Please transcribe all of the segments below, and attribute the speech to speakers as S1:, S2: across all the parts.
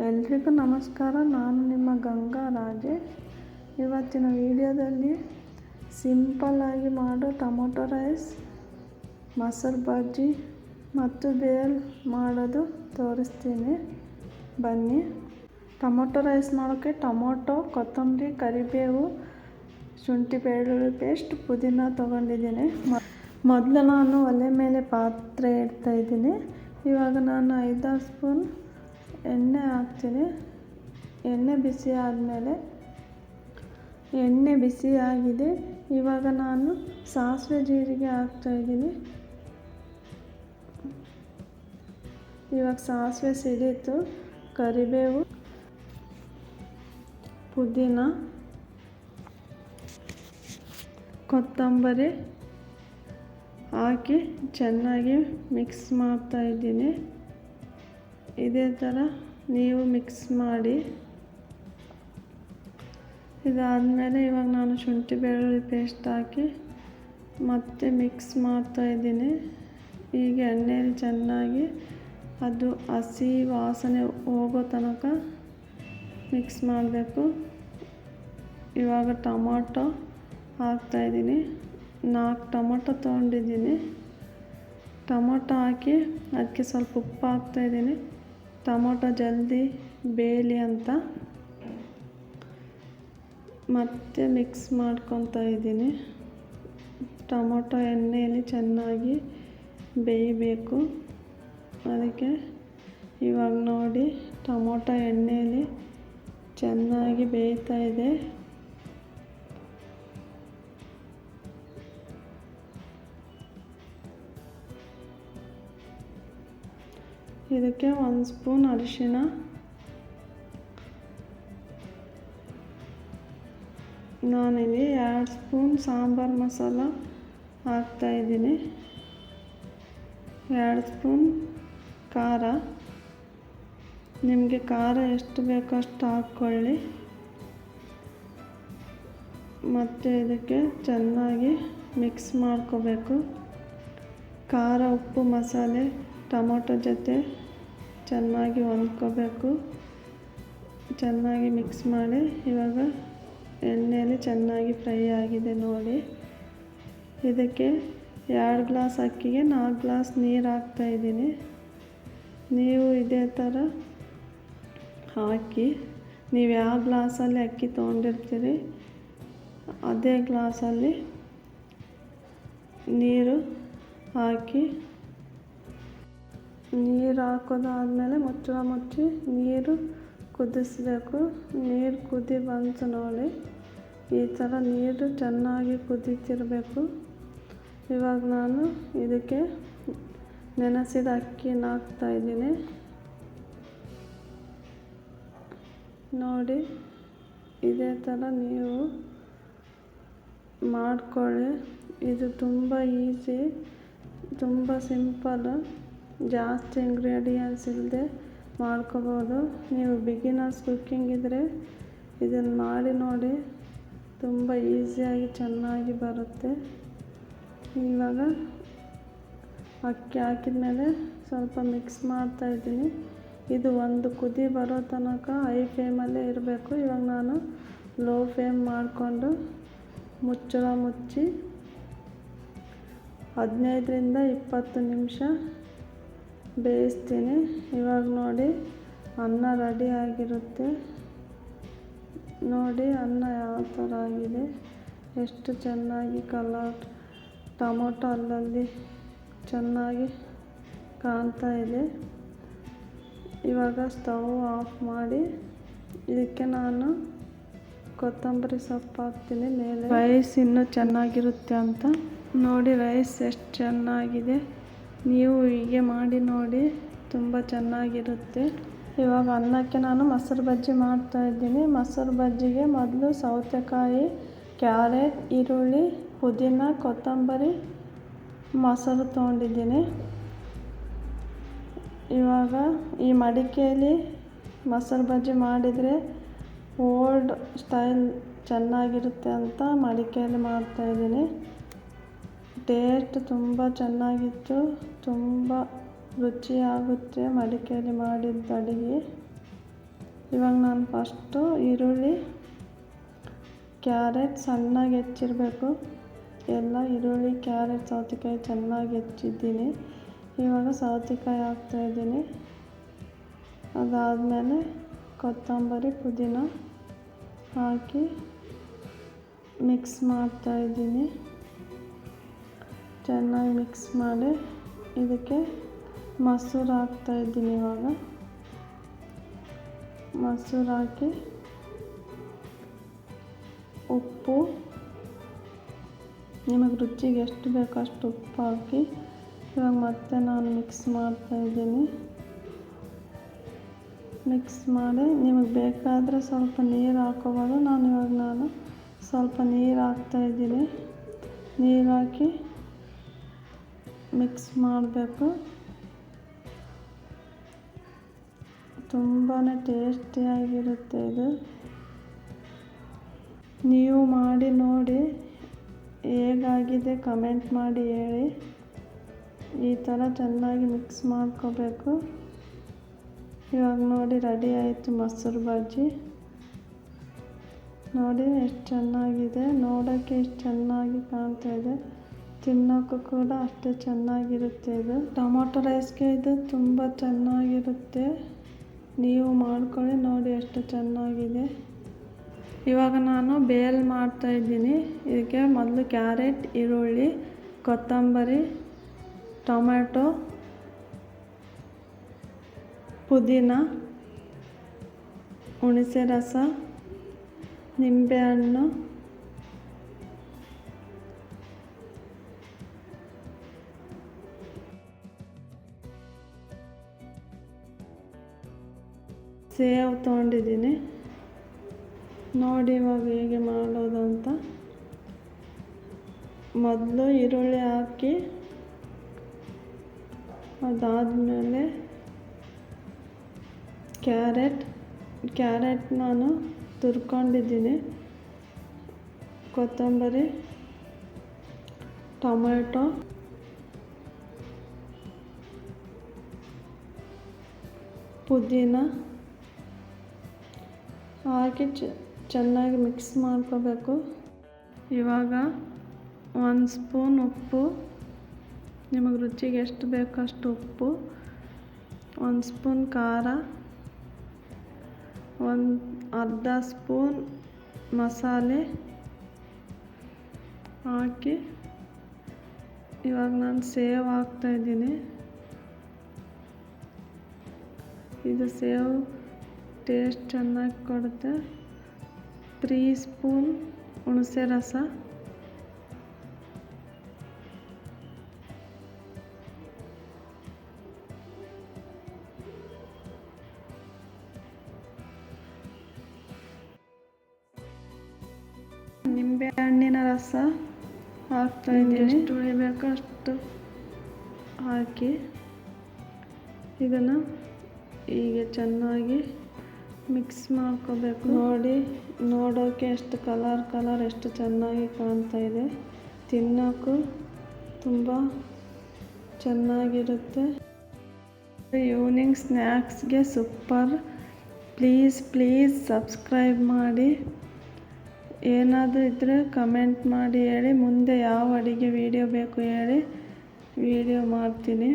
S1: ಎಲ್ರಿಗೂ ನಮಸ್ಕಾರ. ನಾನು ನಿಮ್ಮ ಗಂಗಾ ರಾಜೇಶ್. ಇವತ್ತಿನ ವಿಡಿಯೋದಲ್ಲಿ ಸಿಂಪಲ್ಲಾಗಿ ಮಾಡೋ ಟೊಮೊಟೊ ರೈಸ್, ಮೊಸರು ಬಜ್ಜಿ ಮತ್ತು ಬೇಲ್ ಮಾಡೋದು ತೋರಿಸ್ತೀನಿ. ಬನ್ನಿ. ಟೊಮೊಟೊ ರೈಸ್ ಮಾಡೋಕ್ಕೆ ಟೊಮೊಟೊ, ಕೊತ್ತಂಬರಿ, ಕರಿಬೇವು, ಶುಂಠಿ ಬೆಳ್ಳುಳ್ಳಿ ಪೇಸ್ಟ್, ಪುದೀನ ತೊಗೊಂಡಿದ್ದೀನಿ. ಮೊದಲು ನಾನು ಒಲೆ ಮೇಲೆ ಪಾತ್ರೆ ಇಡ್ತಾಯಿದ್ದೀನಿ. ಇವಾಗ ನಾನು 5-6 ಸ್ಪೂನ್ ಎಣ್ಣೆ ಹಾಕ್ತೀನಿ. ಎಣ್ಣೆ ಬಿಸಿ ಆದಮೇಲೆ ಎಣ್ಣೆ ಬಿಸಿ ಆಗಿದೆ. ಇವಾಗ ನಾನು ಸಾಸಿವೆ ಜೀರಿಗೆ ಹಾಕ್ತಾಯಿದ್ದೀನಿ. ಇವಾಗ ಸಾಸಿವೆ ಸಿಡಿತು. ಕರಿಬೇವು, ಪುದೀನ, ಕೊತ್ತಂಬರಿ ಹಾಕಿ ಚೆನ್ನಾಗಿ ಮಿಕ್ಸ್ ಮಾಡ್ತಾಯಿದ್ದೀನಿ. ಇದೇ ಥರ ನೀವು ಮಿಕ್ಸ್ ಮಾಡಿ. ಇದಾದಮೇಲೆ ಇವಾಗ ನಾನು ಶುಂಠಿ ಬೆಳ್ಳುಳ್ಳಿ ಪೇಸ್ಟ್ ಹಾಕಿ ಮತ್ತೆ ಮಿಕ್ಸ್ ಮಾಡ್ತಾಯಿದ್ದೀನಿ. ಈಗ ಎಣ್ಣೆಯಲ್ಲಿ ಚೆನ್ನಾಗಿ ಅದು ಹಸಿ ವಾಸನೆ ಹೋಗೋ ತನಕ ಮಿಕ್ಸ್ ಮಾಡಬೇಕು. ಇವಾಗ ಟೊಮೊಟೊ ಹಾಕ್ತಾಯಿದ್ದೀನಿ. 4 ಟೊಮೊಟೊ ತೊಗೊಂಡಿದ್ದೀನಿ. ಟೊಮೊಟೊ ಹಾಕಿ ಅದಕ್ಕೆ ಸ್ವಲ್ಪ ಉಪ್ಪು ಹಾಕ್ತಾಯಿದ್ದೀನಿ. ಟೊಮೊಟೊ ಜಲ್ದಿ ಬೇಯಲಿ ಅಂತ ಮತ್ತೆ ಮಿಕ್ಸ್ ಮಾಡ್ಕೊತಾ ಇದ್ದೀನಿ. ಟೊಮೊಟೊ ಎಣ್ಣೆಯಲ್ಲಿ ಚೆನ್ನಾಗಿ ಬೇಯಬೇಕು. ಅದಕ್ಕೆ ಇವಾಗ ನೋಡಿ ಟೊಮೊಟೊ ಎಣ್ಣೆಯಲ್ಲಿ ಚೆನ್ನಾಗಿ ಬೇಯ್ತಾ ಇದೆ. ಇದಕ್ಕೆ 1 ಸ್ಪೂನ್ ಅರಿಶಿಣ, ನಾನಿಲ್ಲಿ 2 ಸ್ಪೂನ್ ಸಾಂಬಾರು ಮಸಾಲ ಹಾಕ್ತಾಯಿದ್ದೀನಿ. 2 ಸ್ಪೂನ್ ಖಾರ. ನಿಮಗೆ ಖಾರ ಎಷ್ಟು ಬೇಕೋ ಅಷ್ಟು ಹಾಕ್ಕೊಳ್ಳಿ. ಮತ್ತು ಇದಕ್ಕೆ ಚೆನ್ನಾಗಿ ಮಿಕ್ಸ್ ಮಾಡ್ಕೋಬೇಕು. ಖಾರ, ಉಪ್ಪು, ಮಸಾಲೆ ಟೊಮೊಟೊ ಜೊತೆ ಚೆನ್ನಾಗಿ ಹೊಂದ್ಕೋಬೇಕು. ಚೆನ್ನಾಗಿ ಮಿಕ್ಸ್ ಮಾಡಿ. ಇವಾಗ ಎಣ್ಣೆಯಲ್ಲಿ ಚೆನ್ನಾಗಿ ಫ್ರೈ ಆಗಿದೆ ನೋಡಿ. ಇದಕ್ಕೆ 2 ಗ್ಲಾಸ್ ಅಕ್ಕಿಗೆ 4 ಗ್ಲಾಸ್ ನೀರು ಹಾಕ್ತಾಯಿದ್ದೀನಿ. ನೀವು ಇದೇ ಥರ ಹಾಕಿ, ನೀವು ಯಾವ ಗ್ಲಾಸಲ್ಲಿ ಅಕ್ಕಿ ತೊಗೊಂಡಿರ್ತೀರಿ ಅದೇ ಗ್ಲಾಸಲ್ಲಿ ನೀರು ಹಾಕಿ. ನೀರು ಹಾಕೋದಾದ್ಮೇಲೆ ಮುಚ್ಚಳ ಮುಚ್ಚಿ ನೀರು ಕುದಿಸ್ಬೇಕು. ನೀರು ಕುದಿ ಬಂತು ನೋಡಿ. ಈ ಥರ ನೀರು ಚೆನ್ನಾಗಿ ಕುದೀತಿರಬೇಕು. ಇವಾಗ ನಾನು ಇದಕ್ಕೆ ನೆನೆಸಿದ ಅಕ್ಕಿನ ಹಾಕ್ತಾಯಿದ್ದೀನಿ ನೋಡಿ. ಇದೇ ಥರ ನೀವು ಮಾಡ್ಕೊಳ್ಳಿ. ಇದು ತುಂಬ ಈಸಿ, ತುಂಬ ಸಿಂಪಲ್. ಜಾಸ್ತಿ ಇಂಗ್ರೀಡಿಯೆಂಟ್ಸ್ ಇಲ್ಲದೆ ಮಾಡ್ಕೋಬೋದು. ನೀವು ಬಿಗಿನರ್ಸ್ ಕುಕ್ಕಿಂಗ್ ಇದ್ದರೆ ಇದನ್ನು ಮಾಡಿ ನೋಡಿ. ತುಂಬ ಈಸಿಯಾಗಿ ಚೆನ್ನಾಗಿ ಬರುತ್ತೆ. ಇವಾಗ ಅಕ್ಕಿ ಹಾಕಿದ ಮೇಲೆ ಸ್ವಲ್ಪ ಮಿಕ್ಸ್ ಮಾಡ್ತಾಯಿದ್ದೀನಿ. ಇದು ಒಂದು ಕುದಿ ಬರೋ ತನಕ ಹೈ ಫ್ಲೇಮಲ್ಲೇ ಇರಬೇಕು. ಇವಾಗ ನಾನು ಲೋ ಫ್ಲೇಮ್ ಮಾಡಿಕೊಂಡು ಮುಚ್ಚಳ ಮುಚ್ಚಿ 15-20 ನಿಮಿಷ ಬೇಯಿಸ್ತೀನಿ. ಇವಾಗ ನೋಡಿ ಅನ್ನ ರೆಡಿ ಆಗಿರುತ್ತೆ. ನೋಡಿ ಅನ್ನ ಯಾವ ಥರ ಆಗಿದೆ, ಎಷ್ಟು ಚೆನ್ನಾಗಿ ಕಲರ್, ಟೊಮೊಟೊ ಅಲ್ಲಲ್ಲಿ ಚೆನ್ನಾಗಿ ಕಾಣ್ತಾ ಇದೆ. ಇವಾಗ ಸ್ಟವ್ ಆಫ್ ಮಾಡಿ ಇದಕ್ಕೆ ನಾನು ಕೊತ್ತಂಬರಿ ಸೊಪ್ಪು ಹಾಕ್ತೀನಿ ಮೇಲೆ. ರೈಸ್ ಇನ್ನೂ ಚೆನ್ನಾಗಿರುತ್ತೆ ಅಂತ ನೋಡಿ. ರೈಸ್ ಎಷ್ಟು ಚೆನ್ನಾಗಿದೆ. ನೀವು ಹೀಗೆ ಮಾಡಿ ನೋಡಿ, ತುಂಬ ಚೆನ್ನಾಗಿರುತ್ತೆ. ಇವಾಗ ಅನ್ನಕ್ಕೆ ನಾನು ಮೊಸರು ಬಜ್ಜಿ ಮಾಡ್ತಾಯಿದ್ದೀನಿ. ಮೊಸರು ಬಜ್ಜಿಗೆ ಮೊದಲು ಸೌತೆಕಾಯಿ, ಕ್ಯಾರೆಟ್, ಈರುಳ್ಳಿ, ಪುದೀನ, ಕೊತ್ತಂಬರಿ, ಮೊಸರು ತೊಗೊಂಡಿದ್ದೀನಿ. ಇವಾಗ ಈ ಮಡಿಕೆಯಲ್ಲಿ ಮೊಸರು ಬಜ್ಜಿ ಮಾಡಿದರೆ ಓಲ್ಡ್ ಸ್ಟೈಲ್ ಚೆನ್ನಾಗಿರುತ್ತೆ ಅಂತ ಮಡಿಕೆಯಲ್ಲಿ ಮಾಡ್ತಾಯಿದ್ದೀನಿ. ಟೇಸ್ಟ್ ತುಂಬ ಚೆನ್ನಾಗಿತ್ತು. ತುಂಬ ರುಚಿಯಾಗುತ್ತೆ ಮಡಿಕೆಯಲ್ಲಿ ಮಾಡಿದ ಅಡುಗೆ. ಇವಾಗ ನಾನು ಫಸ್ಟು ಈರುಳ್ಳಿ ಕ್ಯಾರೆಟ್ ಸಣ್ಣಗೆ ಹೆಚ್ಚಿರಬೇಕು. ಎಲ್ಲ ಈರುಳ್ಳಿ ಕ್ಯಾರೆಟ್ ಸೌತೆಕಾಯಿ ಚೆನ್ನಾಗಿ ಹೆಚ್ಚಿದ್ದೀನಿ. ಇವಾಗ ಸೌತೆಕಾಯಿ ಹಾಕ್ತಾಯಿದ್ದೀನಿ. ಅದಾದಮೇಲೆ ಕೊತ್ತಂಬರಿ ಪುದೀನ ಹಾಕಿ ಮಿಕ್ಸ್ ಮಾಡ್ತಾಯಿದ್ದೀನಿ. ಚೆನ್ನಾಗಿ ಮಿಕ್ಸ್ ಮಾಡಿ ಇದಕ್ಕೆ ಮೊಸರು ಹಾಕ್ತಾಯಿದ್ದೀನಿ. ಇವಾಗ ಮೊಸರು ಹಾಕಿ ಉಪ್ಪು ನಿಮಗೆ ರುಚಿಗೆ ಎಷ್ಟು ಬೇಕೋ ಅಷ್ಟು ಉಪ್ಪು ಹಾಕಿ ಇವಾಗ ಮತ್ತೆ ನಾನು ಮಿಕ್ಸ್ ಮಾಡ್ತಾಯಿದ್ದೀನಿ. ಮಿಕ್ಸ್ ಮಾಡಿ ನಿಮಗೆ ಬೇಕಾದರೆ ಸ್ವಲ್ಪ ನೀರು ಹಾಕ್ಕೋಬೋದು. ನಾನು ಸ್ವಲ್ಪ ನೀರು ಹಾಕ್ತಾಯಿದ್ದೀನಿ. ನೀರು ಹಾಕಿ ಮಿಕ್ಸ್ ಮಾಡಬೇಕು. ತುಂಬಾ ಟೇಸ್ಟಿಯಾಗಿರುತ್ತೆ ಇದು. ನೀವು ಮಾಡಿ ನೋಡಿ ಹೇಗಾಗಿದೆ ಕಮೆಂಟ್ ಮಾಡಿ ಹೇಳಿ. ಈ ಥರ ಚೆನ್ನಾಗಿ ಮಿಕ್ಸ್ ಮಾಡ್ಕೋಬೇಕು. ಇವಾಗ ನೋಡಿ ರೆಡಿ ಆಯಿತು ಮೊಸರು ಬಜ್ಜಿ. ನೋಡಿ ಎಷ್ಟು ಚೆನ್ನಾಗಿದೆ, ನೋಡೋಕ್ಕೆ ಎಷ್ಟು ಚೆನ್ನಾಗಿ ಕಾಣ್ತಾ ಇದೆ, ತಿನ್ನೋಕ್ಕೂ ಕೂಡ ಅಷ್ಟೇ ಚೆನ್ನಾಗಿರುತ್ತೆ. ಇದು ಟೊಮೊಟೊ ರೈಸ್ಗೆ ಇದು ತುಂಬ ಚೆನ್ನಾಗಿರುತ್ತೆ. ನೀವು ಮಾಡ್ಕೊಳ್ಳಿ, ನೋಡಿ ಎಷ್ಟು ಚೆನ್ನಾಗಿದೆ. ಇವಾಗ ನಾನು ಬೇಲ್ ಮಾಡ್ತಾಯಿದ್ದೀನಿ. ಇದಕ್ಕೆ ಮೊದಲು ಕ್ಯಾರೆಟ್, ಈರುಳ್ಳಿ, ಕೊತ್ತಂಬರಿ, ಟೊಮ್ಯಾಟೊ, ಪುದೀನ, ಹುಣಸೆ ರಸ, ನಿಂಬೆಹಣ್ಣು, ಸೇವ್ ತೊಗೊಂಡಿದ್ದೀನಿ. ನೋಡಿ ಇವಾಗ ಹೇಗೆ ಮಾಡೋದು ಅಂತ. ಮೊದಲು ಈರುಳ್ಳಿ ಹಾಕಿ ಅದಾದಮೇಲೆ ಕ್ಯಾರೆಟ್ ನಾನು ತುರ್ಕೊಂಡಿದ್ದೀನಿ. ಕೊತ್ತಂಬರಿ, ಟೊಮೆಟೊ, ಪುದೀನ ಹಾಕಿ ಚೆನ್ನಾಗಿ ಮಿಕ್ಸ್ ಮಾಡ್ಕೋಬೇಕು. ಇವಾಗ 1 ಸ್ಪೂನ್ ಉಪ್ಪು, ನಿಮಗೆ ರುಚಿಗೆ ಎಷ್ಟು ಬೇಕೋ ಅಷ್ಟು ಉಪ್ಪು, 1 ಸ್ಪೂನ್ ಖಾರ, 1/2 ಸ್ಪೂನ್ ಮಸಾಲೆ ಹಾಕಿ ಇವಾಗ ನಾನು ಸೇವ್ ಹಾಕ್ತಾಯಿದ್ದೀನಿ. ಇದು ಸೇವ್ ಟೇಸ್ಟ್ ಚೆನ್ನಾಗಿ ಕೊಡುತ್ತೆ. 3 ಸ್ಪೂನ್ ಹುಣಸೆ ರಸ, ನಿಂಬೆ ಹಣ್ಣಿನ ರಸ ಹಾಕ್ತಾಯಿದ್ದೀನಿ. ಎಷ್ಟು ಉಳಿಬೇಕೋ ಅಷ್ಟು ಹಾಕಿ ಇದನ್ನು ಹೀಗೆ ಚೆನ್ನಾಗಿ ಮಿಕ್ಸ್ ಮಾಡ್ಕೋಬೇಕು. ನೋಡಿ, ನೋಡೋಕ್ಕೆ ಎಷ್ಟು ಕಲರ್ ಎಷ್ಟು ಚೆನ್ನಾಗಿ ಕಾಣ್ತಾ ಇದೆ. ತಿನ್ನೋಕ್ಕೂ ತುಂಬ ಚೆನ್ನಾಗಿರುತ್ತೆ. ಈವ್ನಿಂಗ್ ಸ್ನ್ಯಾಕ್ಸ್ಗೆ ಸೂಪರ್. ಪ್ಲೀಸ್ ಸಬ್ಸ್ಕ್ರೈಬ್ ಮಾಡಿ. ಏನಾದರೂ ಇದ್ದರೆ ಕಮೆಂಟ್ ಮಾಡಿ ಹೇಳಿ. ಮುಂದೆ ಯಾವ ಅಡುಗೆ ವಿಡಿಯೋ ಬೇಕು ಹೇಳಿ, ವಿಡಿಯೋ ಮಾಡ್ತೀನಿ.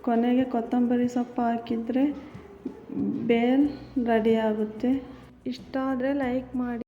S1: ಕೊನೆಗೆ ಕೊತ್ತಂಬರಿ ಸೊಪ್ಪು ಹಾಕಿದರೆ ಬೇಲ್ ರೆಡಿ ಆಗುತ್ತೆ. ಇಷ್ಟ ಆದರೆ ಲೈಕ್ ಮಾಡಿ.